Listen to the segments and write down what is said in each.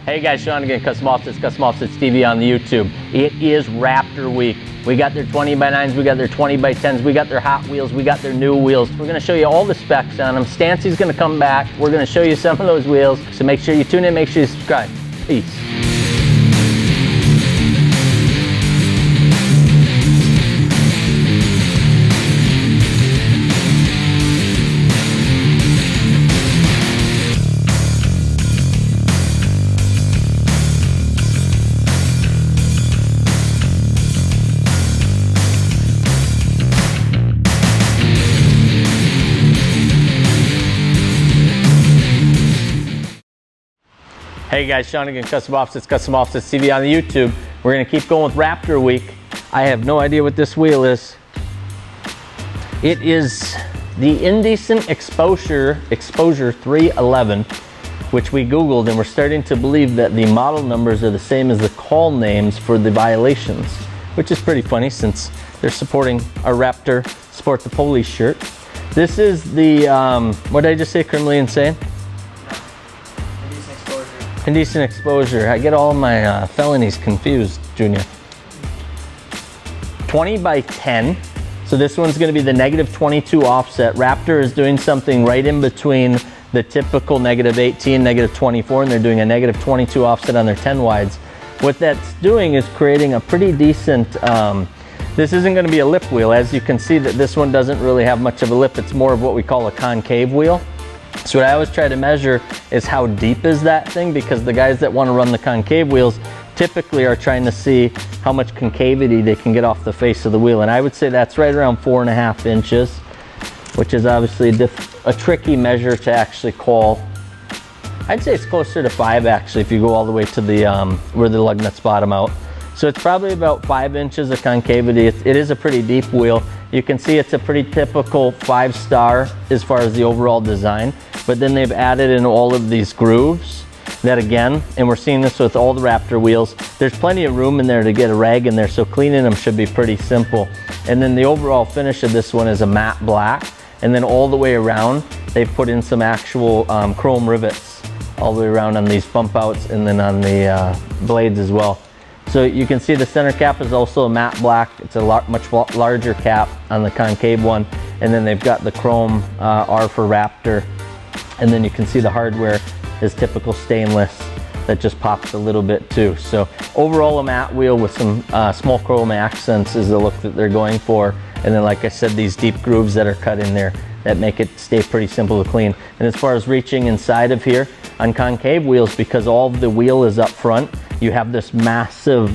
Hey guys, Sean again, Custom Offsets TV on the YouTube. It is Raptor week. We got their 20x9s, we got their 20x10s, we got their Hot Wheels, we got their new wheels. We're gonna show you all the specs on them. Stancy's gonna come back. We're gonna show you some of those wheels. So make sure you tune in, make sure you subscribe. Peace. Hey guys, Sean again, Custom Offsets TV on the YouTube. We're gonna keep going with Raptor week. I have no idea what this wheel is. It is the Indecent Exposure 311, which we Googled, and we're starting to believe that the model numbers are the same as the call names for the violations, which is pretty funny since they're supporting our Raptor Support the Police shirt. This is the, what did I just say, criminally insane? Indecent exposure. I get all my felonies confused, Junior. 20x10. So this one's going to be the -22 offset. Raptor is doing something right in between the typical -18, -24, and they're doing a -22 offset on their 10 wides. What that's doing is creating a pretty decent, this isn't going to be a lip wheel. As you can see that this one doesn't really have much of a lip. It's more of what we call a concave wheel. So what I always try to measure is how deep is that thing, because the guys that want to run the concave wheels typically are trying to see how much concavity they can get off the face of the wheel. And I would say that's right around 4.5 inches, which is obviously a tricky measure to actually call. I'd say it's closer to 5 actually if you go all the way to the where the lug nuts bottom out. So it's probably about 5 inches of concavity. It is a pretty deep wheel. You can see it's a pretty typical 5-star as far as the overall design, but then they've added in all of these grooves that again, and we're seeing this with all the Raptor wheels, there's plenty of room in there to get a rag in there, so cleaning them should be pretty simple. And then the overall finish of this one is a matte black, and then all the way around, they've put in some actual chrome rivets all the way around on these bump outs and then on the blades as well. So you can see the center cap is also a matte black. It's a much larger cap on the concave one. And then they've got the chrome R for Raptor. And then you can see the hardware is typical stainless that just pops a little bit too. So overall a matte wheel with some small chrome accents is the look that they're going for. And then like I said, these deep grooves that are cut in there that make it stay pretty simple to clean. And as far as reaching inside of here, on concave wheels, because all of the wheel is up front, you have this massive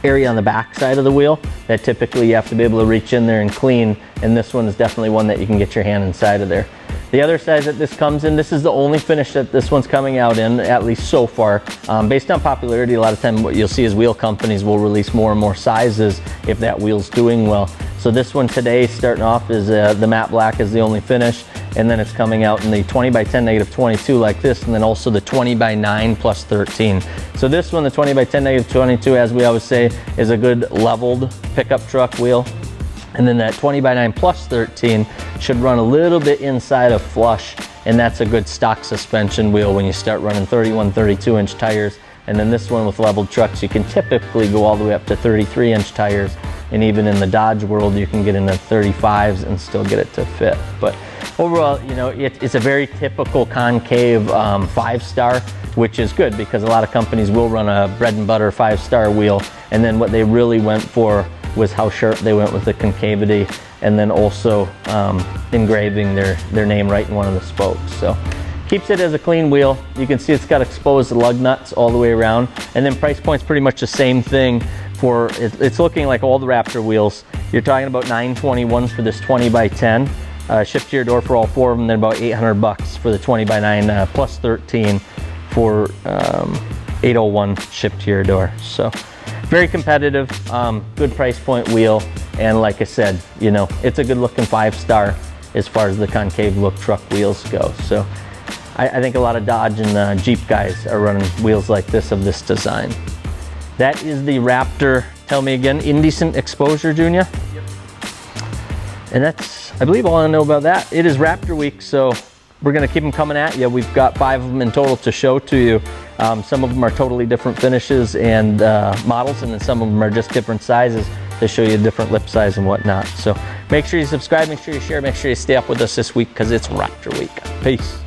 area on the back side of the wheel that typically you have to be able to reach in there and clean, and this one is definitely one that you can get your hand inside of there. The other size that this comes in, this is the only finish that this one's coming out in, at least so far. Based on popularity, a lot of time what you'll see is wheel companies will release more and more sizes if that wheel's doing well. So this one today, starting off, is the matte black is the only finish, and then it's coming out in the 20x10 -22 like this, and then also the 20x9 plus 13. So this one, the 20x10 -22, as we always say, is a good leveled pickup truck wheel. And then that 20x9 plus 13 should run a little bit inside of flush, and that's a good stock suspension wheel when you start running 31, 32-inch tires. And then this one with leveled trucks, you can typically go all the way up to 33-inch tires, and even in the Dodge world, you can get into 35s and still get it to fit. But overall, you know, it's a very typical concave 5-star, which is good because a lot of companies will run a bread and butter 5-star wheel, and then what they really went for was how sharp they went with the concavity, and then also engraving their name right in one of the spokes. So keeps it as a clean wheel. You can see it's got exposed lug nuts all the way around, and then price point's pretty much the same thing for it's looking like all the Raptor wheels. You're talking about $921 for this 20x10. Shipped to your door for all 4 of them, then about $800 for the 20x9 plus 13 for $801 shipped to your door. So very competitive, good price point wheel, and like I said, you know, it's a good looking 5-star as far as the concave look truck wheels go. So I think a lot of Dodge and Jeep guys are running wheels like this of this design. That is the Raptor, tell me again, Indecent Exposure, Junior? Yep. And that's, I believe, all I know about that. It is Raptor week, so we're gonna keep them coming at you. We've got 5 of them in total to show to you. Some of them are totally different finishes and models, and then some of them are just different sizes to show you different lip size and whatnot. So make sure you subscribe, make sure you share, make sure you stay up with us this week because it's Raptor Week. Peace.